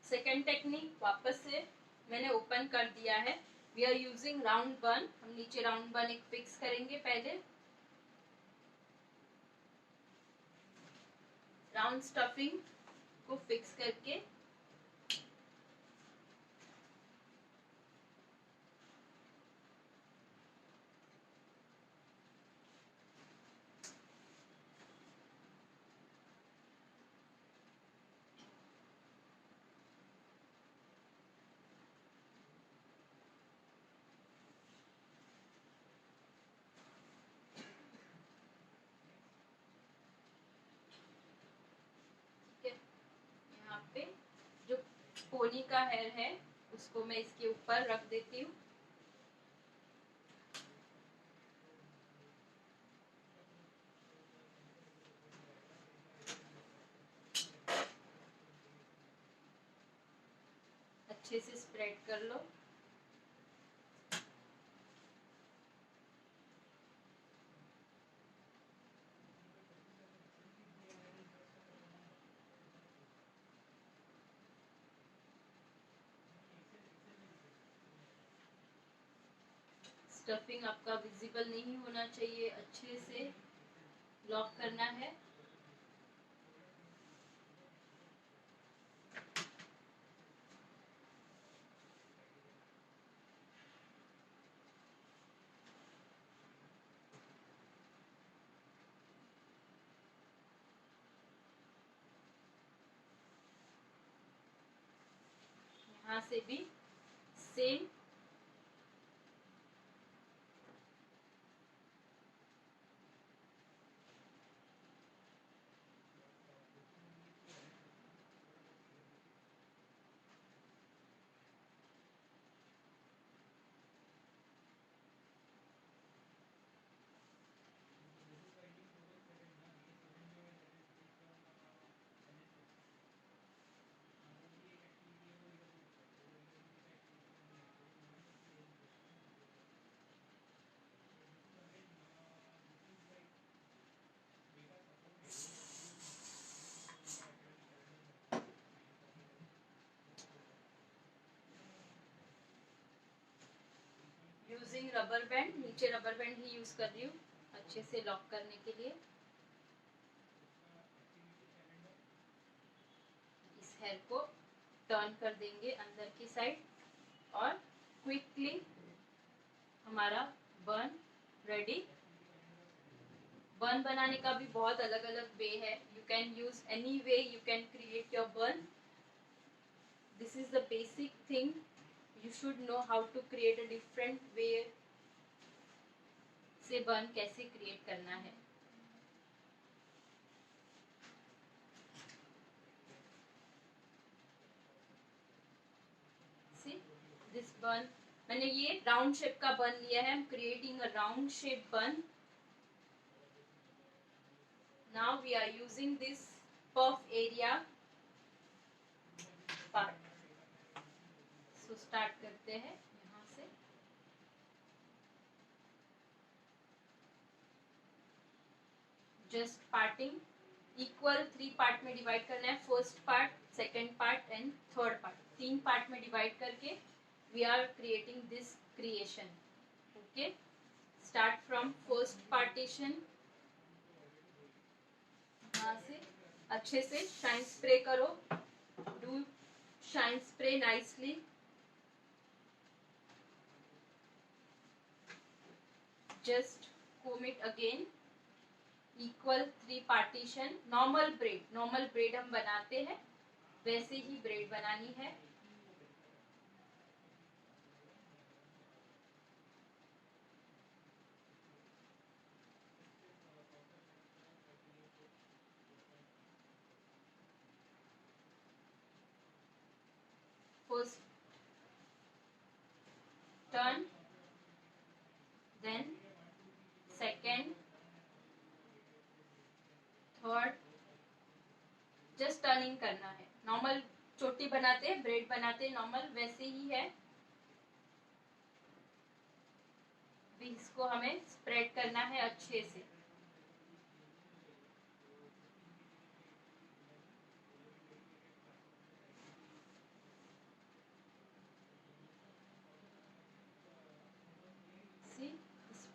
Second technique वापस से मैंने ओपन कर दिया है। वी आर यूजिंग राउंड बन। हम नीचे राउंड बन एक फिक्स करेंगे। पहले राउंड स्टफिंग को फिक्स करके यहाँ पे जो पोनी का हेयर है उसको मैं इसके ऊपर रख देती हूँ। अच्छे से स्प्रेड कर लो। स्टफिंग आपका विजिबल नहीं होना चाहिए, अच्छे से लॉक करना है। यहाँ से भी सेम यूजिंग रबर बैंड। नीचे रबर बैंड ही यूज कर रही हूँ अच्छे से लॉक करने के लिए। इस हेयर को टर्न कर देंगे अंदर की साइड और क्विकली हमारा बन रेडी। बन बनाने का भी बहुत अलग अलग वे है। You can use any way you can create your bun. This is the basic thing. You should know how to create a different way से बन कैसे क्रिएट करना है। See this bun, मैंने ये राउंड शेप का बन लिया है। I'm creating a round shape bun. Now we are using this puff area part. So start करते हैं यहाँ से। जस्ट पार्टिंग इक्वल 3 पार्ट में डिवाइड करना है। First part, second part and third part, 3 part में डिवाइड करके we are creating this creation. Okay, start from first partition. यहाँ से अच्छे से शाइन स्प्रे करो। Do shine spray nicely. Just comb it again. Equal 3 partition. Normal bread हम बनाते हैं वैसे ही ब्रेड बनानी है। First turn, then second, third, just turning करना है। नॉर्मल चोटी बनाते हैं, ब्रेड बनाते हैं नॉर्मल, वैसे ही है। इसको हमें स्प्रेड करना है अच्छे से।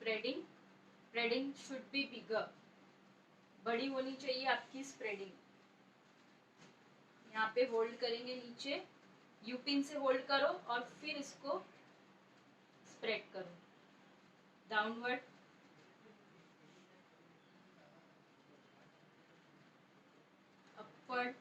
Spreading, spreading should be bigger, बड़ी होनी चाहिए आपकी स्प्रेडिंग। यहाँ पे होल्ड करेंगे नीचे, यू पिन से होल्ड करो और फिर इसको स्प्रेड करो डाउनवर्ड, अपवर्ड,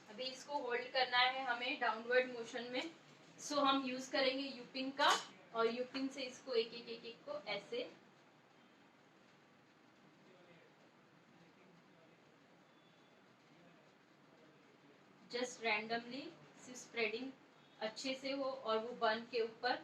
अभी इसको होल्ड करना है हमें डाउनवर्ड मोशन में। सो हम यूज करेंगे यूपिन का, और यूपिन से इसको एक एक एक एक को ऐसे जस्ट रैंडमली स्प्रेडिंग अच्छे से हो और वो बन के ऊपर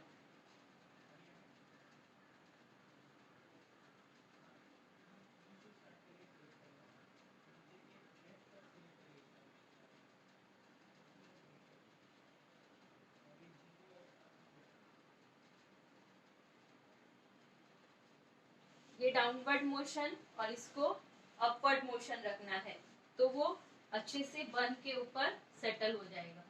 ये डाउनवर्ड मोशन और इसको अपवर्ड मोशन रखना है, तो वो अच्छे से बन के ऊपर सेटल हो जाएगा।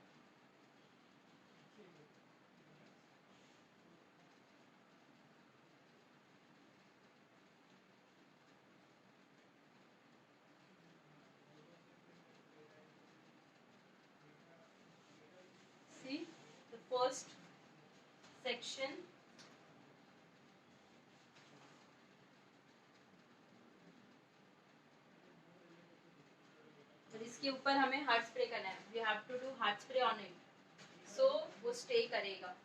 See the first section, इसके ऊपर हमें हार्ड स्प्रे करना है, we have to do hard spray on it, so वो स्टे करेगा।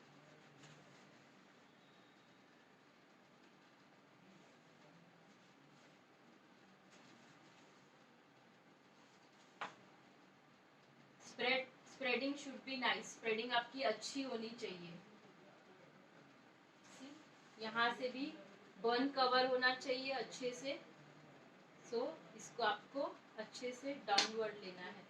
Spreading should be nice, spreading आपकी अच्छी होनी चाहिए। यहाँ से भी बर्न कवर होना चाहिए अच्छे से, सो इसको आपको अच्छे से डाउनवर्ड लेना है।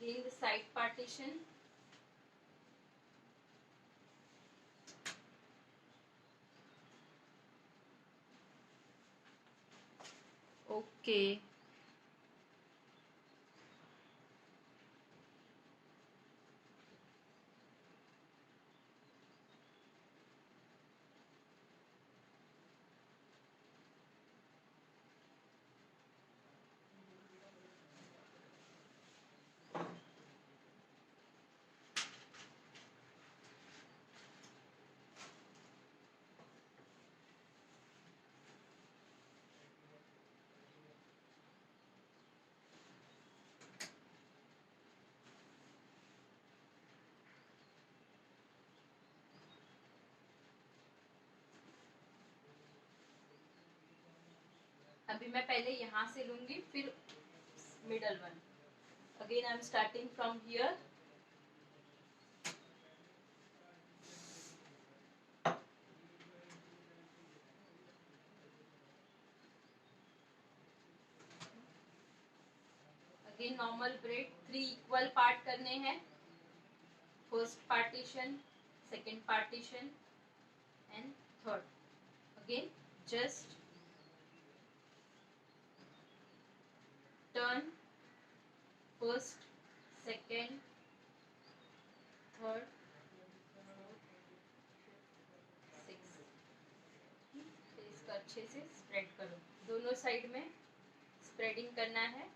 Again the side partition, okay, अभी मैं पहले यहाँ से लूंगी फिर middle one. Again I am starting from here, again normal bread, 3 equal part करने हैं, first partition, second partition and third. Again just turn first, second, third, fourth, sixth, फिर इसको अच्छे से स्प्रेड करो, दोनों साइड में स्प्रेडिंग करना है।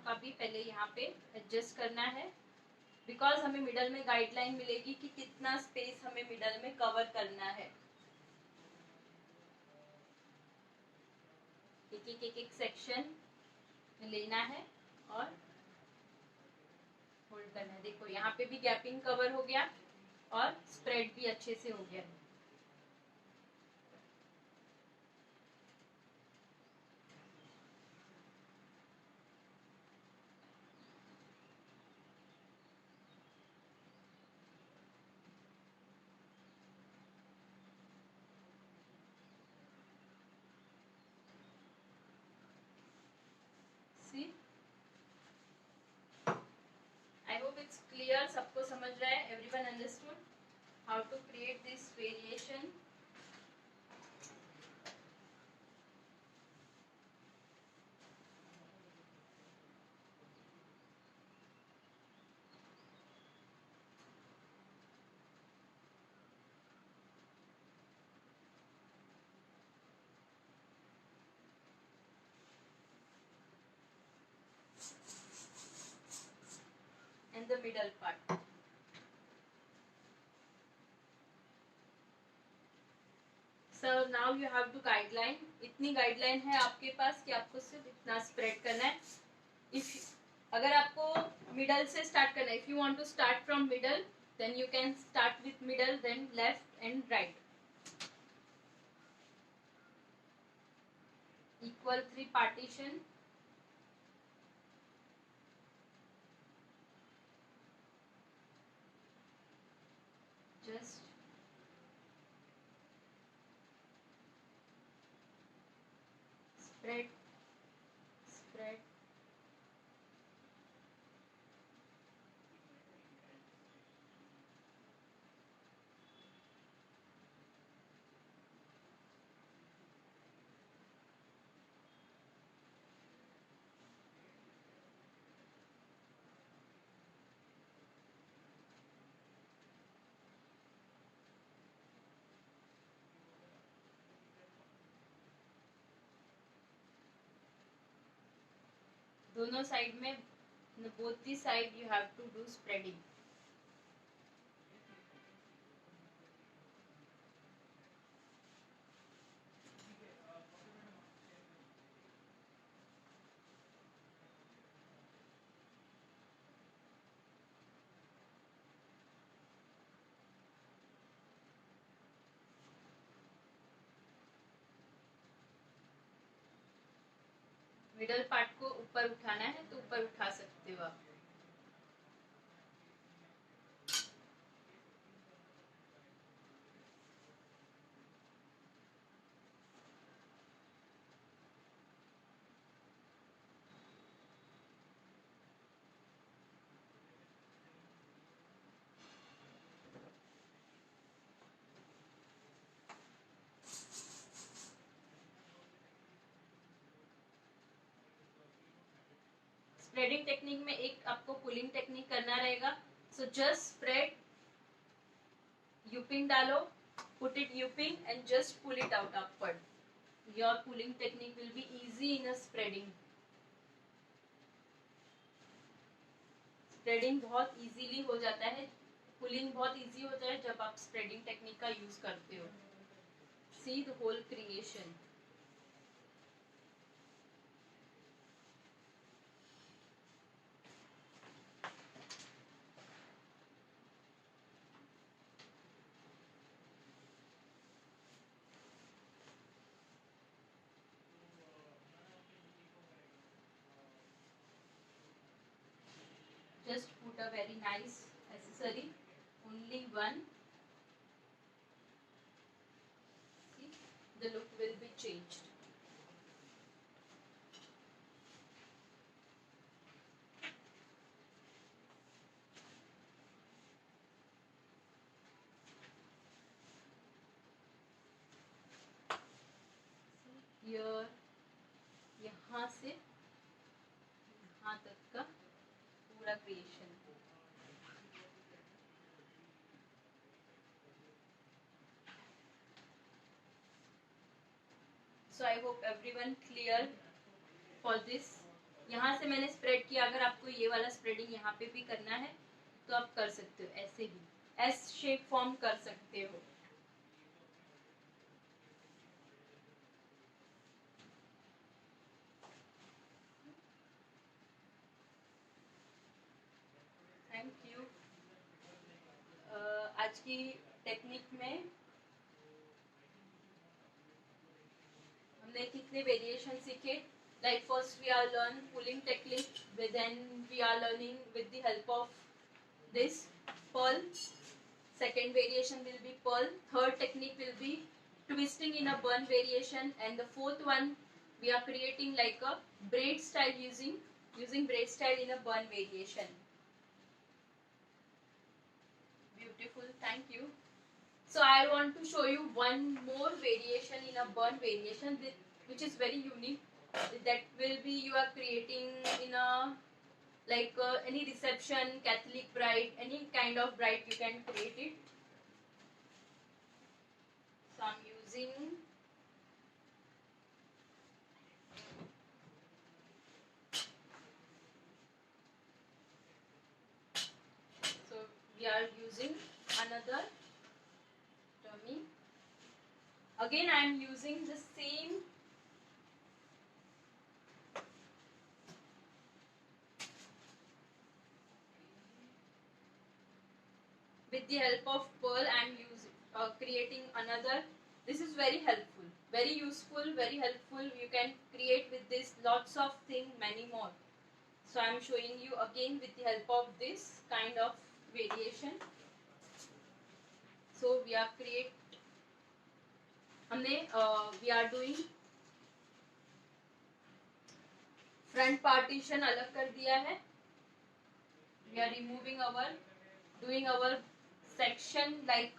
का भी पहले यहाँ पे एडजस्ट करना है, बिकॉज हमें मिडल में गाइडलाइन मिलेगी कि कितना स्पेस हमें मिडल में कवर करना है। एक सेक्शन में लेना है और होल्ड करना है। देखो यहाँ पे भी गैपिंग कवर हो गया और स्प्रेड भी अच्छे से हो गया। See, I hope it's clear, सबको समझ रहा है, everyone understood how to create this variation. And the middle part. So now you have to guideline. इतनी गाइडलाइन है आपके पास कि आपको सिर्फ इतना स्प्रेड करना है। अगर आपको मिडल से स्टार्ट करना है, if you want to start from middle, then you can start with middle, then left and right. Equal 3 partition. Just spread, spread, दोनों साइड में, both the side you have to do spreading. Middle part को ऊपर उठाना है तो ऊपर उठा सकते हो आप। स्प्रेडिंग टेक्निक में एक आपको पुलिंग टेक्निक करना रहेगा। सो जस्ट स्प्रेड, यूपिंग डालो, पुट इट यूपिंग and just pull it out upward. Your pulling technique will be easy in a spreading. Spreading बहुत इजीली हो जाता है, पुलिंग बहुत इजी होता है जब आप स्प्रेडिंग टेक्निक का यूज करते हो। See the whole creation. Just put a very nice accessory, only one. See, the look will be changed. Here, यहाँ से यहाँ तक का पूरा creation. So I hope everyone clear for this. यहाँ से मैंने स्प्रेड किया, अगर आपको ये वाला स्प्रेडिंग यहाँ पे भी करना है तो आप कर सकते हो, ऐसे ही एस शेप फॉर्म कर सकते हो। Thank you. आज की टेक्निक में हमने कितने वेरिएशन सीखे। Like first we are learn pulling technique, then we are learning with the help of this pearl. Second variation will be pearl. Third technique will be twisting in a bun variation, and the fourth one we are creating like a braid style using braid style in a bun variation. Beautiful, thank you. So I want to show you one more variation in a bun variation which is very unique. That will be you are creating in a like any reception, Catholic bride, any kind of bride you can create it. So I'm using we are using another dummy. Again I am using the same with the help of pearl. I am using creating another. This is very helpful, very useful, very helpful. You can create with this lots of things, many more. So I am showing you again with the help of this kind of variation. So we are we are doing front partition अलग कर दिया है. We are removing doing our section like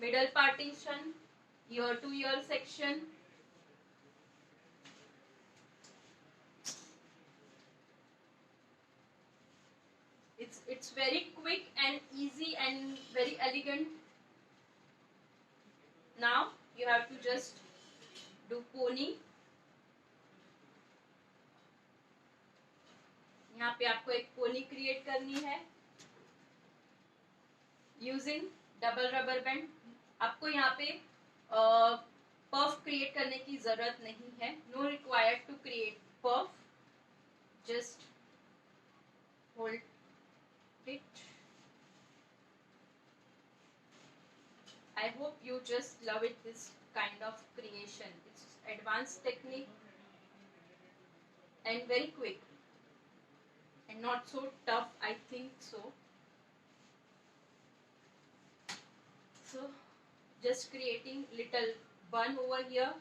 middle partition, ear to ear section. It's very quick and easy and very elegant. Now you have to just do pony. यहाँ पे आपको एक pony create करनी है यूजिंग डबल रबर बैंड. आपको यहाँ पे puff create करने की जरूरत नहीं है. No required to create puff. Just hold it. I hope you just love it, this kind of creation. It's advanced technique and very quick and not so tough, I think so. So just creating little bun over here.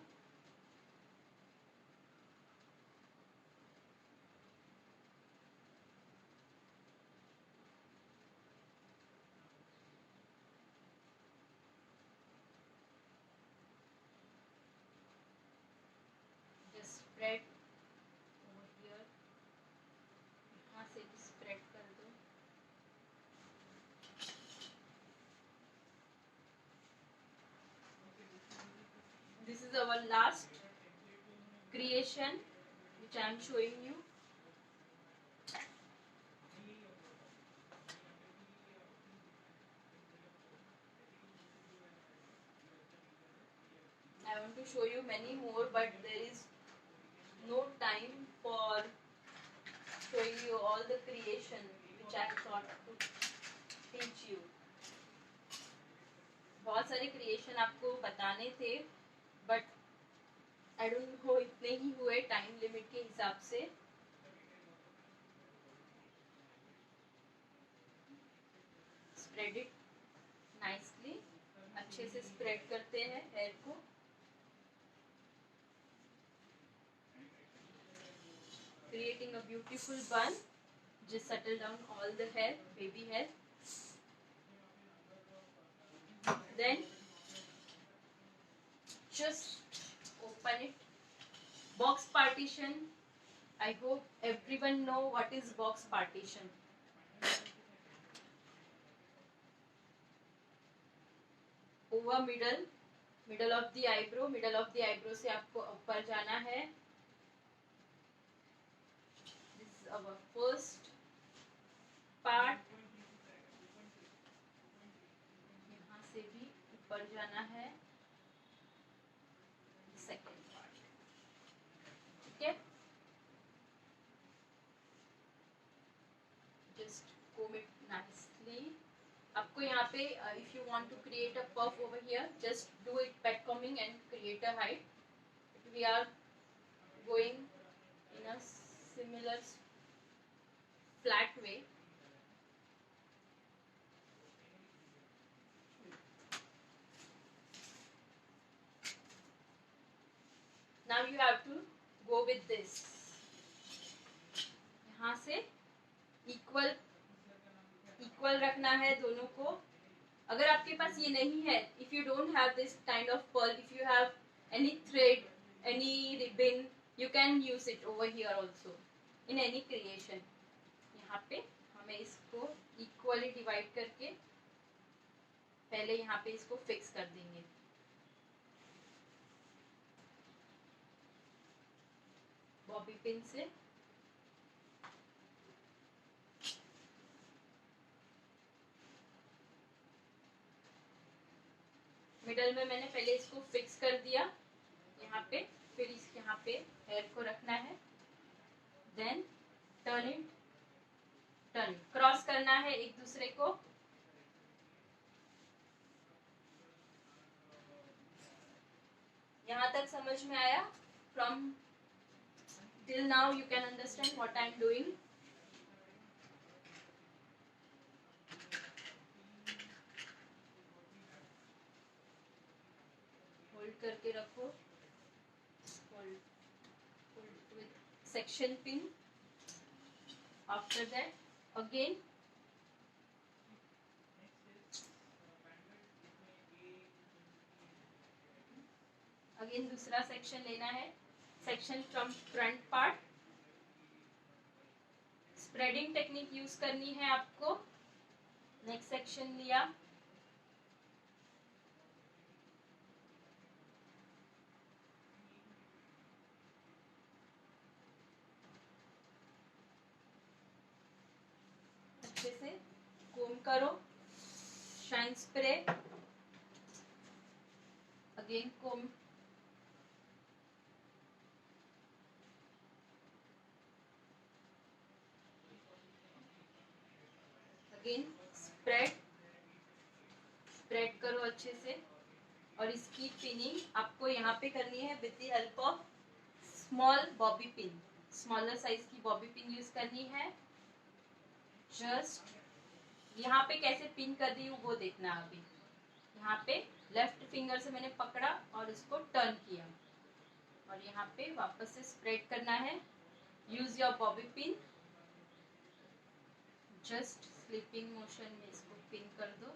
Just spread over here. यहाँ से भी spread कर दो. This is our last creation which I am showing you. I want to show you many more, but there is no time for showing you all the creation which I thought to teach you. बहुत सारे creation आपको बताने थे, but I don't know इतने ही हुए time limit के हिसाब से. Spread it nicely. अच्छे से स्प्रेड करते हैं हेयर को. Creating a beautiful bun. Just settle down all the hair, baby hair. Then just open it. Box partition. I hope everyone know what is box partition. Over middle of the eyebrow. Middle of the eyebrow से आपको ऊपर जाना है. our first part. यहाँ से भी ऊपर जाना है सेकेंड पार्ट. ठीक है, जस्ट comb it nicely. आपको यहाँ पे if you want to create a puff over here, just do it back combing and create a height. We are going in a similar flat way. Now you have to go with this. यहाँ से equal रखना है दोनों को. अगर आपके पास ये नहीं है, if you don't have this kind of pearl, if you have any thread, any ribbon, you can use it over here also in any creation. यहाँ पे हमें इसको इक्वली डिवाइड करके पहले यहाँ पे इसको फिक्स कर देंगे. बॉबी पिन से मिडल में मैंने पहले इसको फिक्स कर दिया यहाँ पे. फिर इस यहाँ पे हेयर को रखना है. देन टर्न क्रॉस करना है एक दूसरे को. यहाँ तक समझ में आया? From till now you can understand what I am doing. Hold करके रखो. hold with section pin. After that again दूसरा सेक्शन लेना है. Section from front part. Spreading technique use करनी है आपको. नेक्स्ट सेक्शन लिया. अच्छे से कोम करो. Shine spray. अगेन कोम. अगेन स्प्रेड करो अच्छे से. और इसकी पिनिंग आपको यहाँ पे करनी है with the help of small bobby pin. Smaller size की बॉबी पिन यूज करनी है. जस्ट यहाँ पे कैसे पिन कर दी हूँ वो देखना. अभी यहाँ पे लेफ्ट फिंगर से मैंने पकड़ा और इसको टर्न किया और यहाँ पे वापस से स्प्रेड करना है. Use your bobby pin. Just slipping motion में इसको पिन कर दो.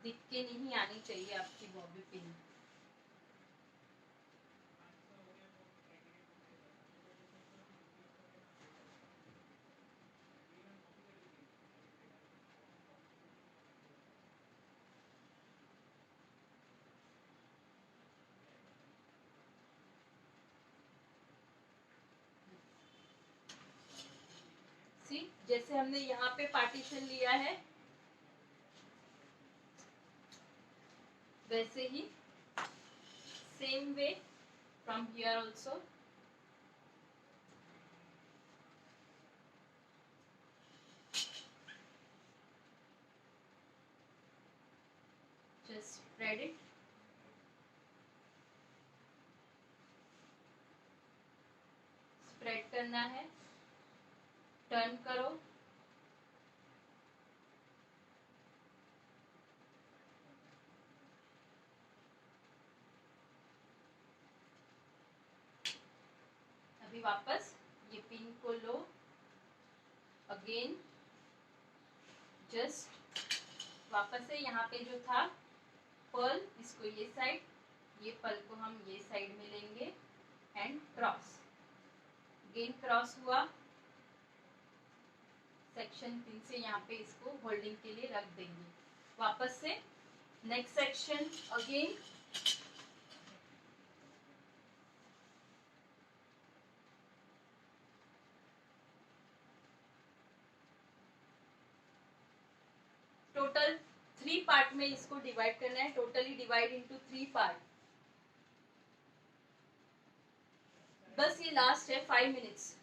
दिख के नहीं आनी चाहिए आपकी बॉबी पिन. सी जैसे हमने यहाँ पे पार्टीशन लिया है वैसे ही same way from here also. Just spread it. Spread करना है. टर्न करो. अभी वापस ये पिन को लो. अगेन जस्ट वापस से यहाँ पे जो था पर्ल, इसको ये साइड, ये पर्ल को हम ये साइड में लेंगे एंड क्रॉस. अगेन क्रॉस हुआ. सेक्शन पिन से यहाँ पे इसको होल्डिंग के लिए रख देंगे. वापस से next section again. Total 3 part में इसको डिवाइड करना है, टोटली डिवाइड इनटू 3 पार्ट। बस ये लास्ट है 5 minutes.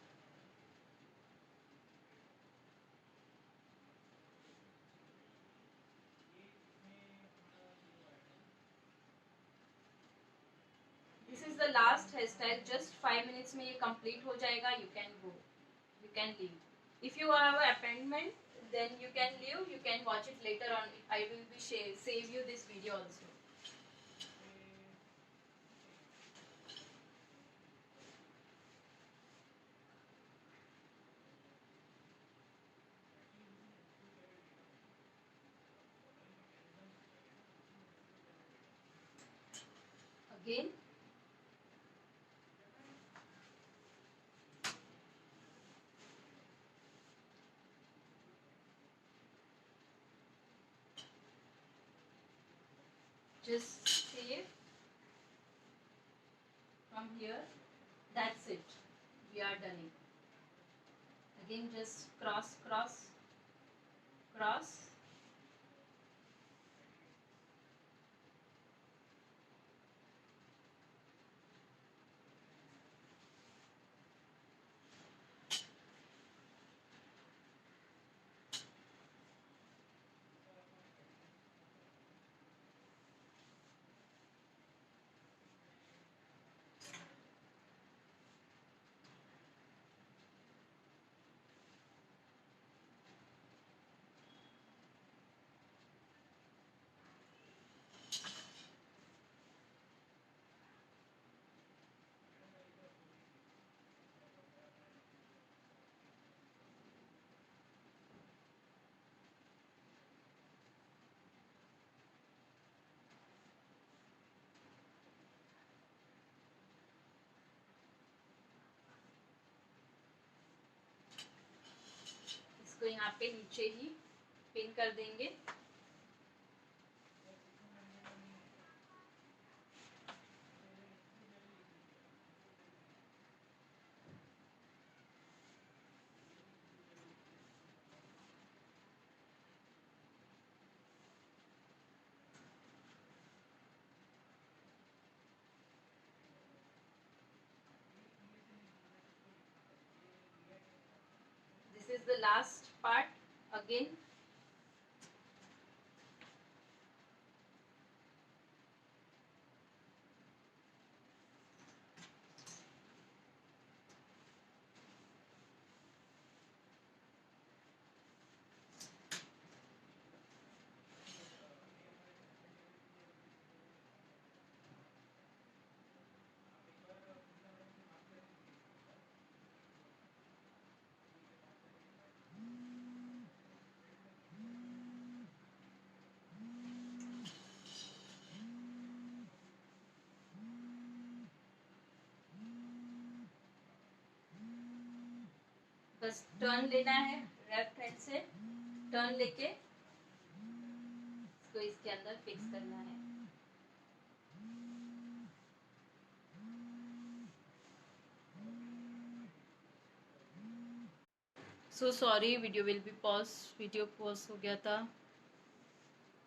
This is the last hair style, just 5 minutes में ये कंप्लीट हो जाएगा। You can go, you can leave. If you have appointment then you can leave, you can watch it later on. I will be save you this video also. Again, just save from here. That's it, we are done. Again, just cross cross cross. इसको यहाँ पे नीचे ही pin कर देंगे। This is the last part. Again, बस turn लेना है, left hand से टर्न लेके इसको इसके अंदर फिक्स करना है। So sorry, video will be pause, video pause हो गया था।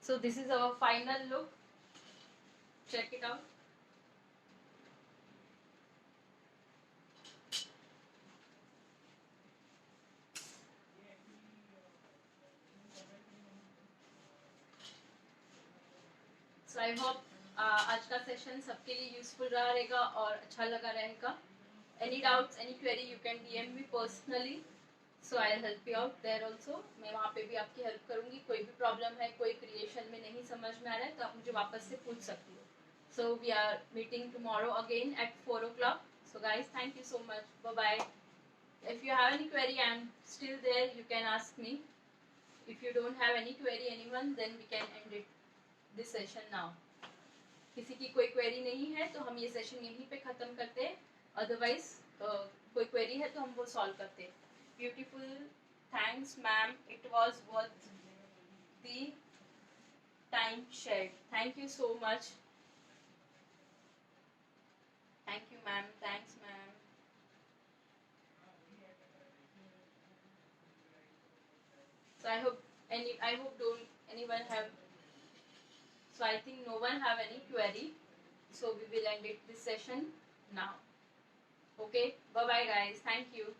So this is our final look, check it out. So I hope आज का सेशन सबके लिए यूजफुल रहा रहेगा और अच्छा लगा रहेगा। Any doubts, any query, you can DM me personally, so I help you out there also. मैं वहाँ पे भी आपकी हेल्प करूँगी। कोई भी प्रॉब्लम है, कोई क्रिएशन में नहीं समझ में आ रहा है तो आप मुझे वापस से पूछ सकती हो। So we are meeting tomorrow again at 4 o'clock. So guys, thank you so much. Bye bye. If you have any query, I am still there. You can ask me. If you don't have any query, anyone, then we can end it this session now. किसी की कोई query नहीं है तो हम ये session यहीं पे खत्म करते हैं। अदरवाइज कोई क्वेरी है तो हम वो सॉल्व करते हैं। Beautiful, thanks ma'am, it was worth the time shared. Thank you so much. Thank you, ma'am. Thanks, ma'am. So I hope don't anyone have. So I think no one have any query. So we will end it this session now. Okay. Bye bye, guys. Thank you.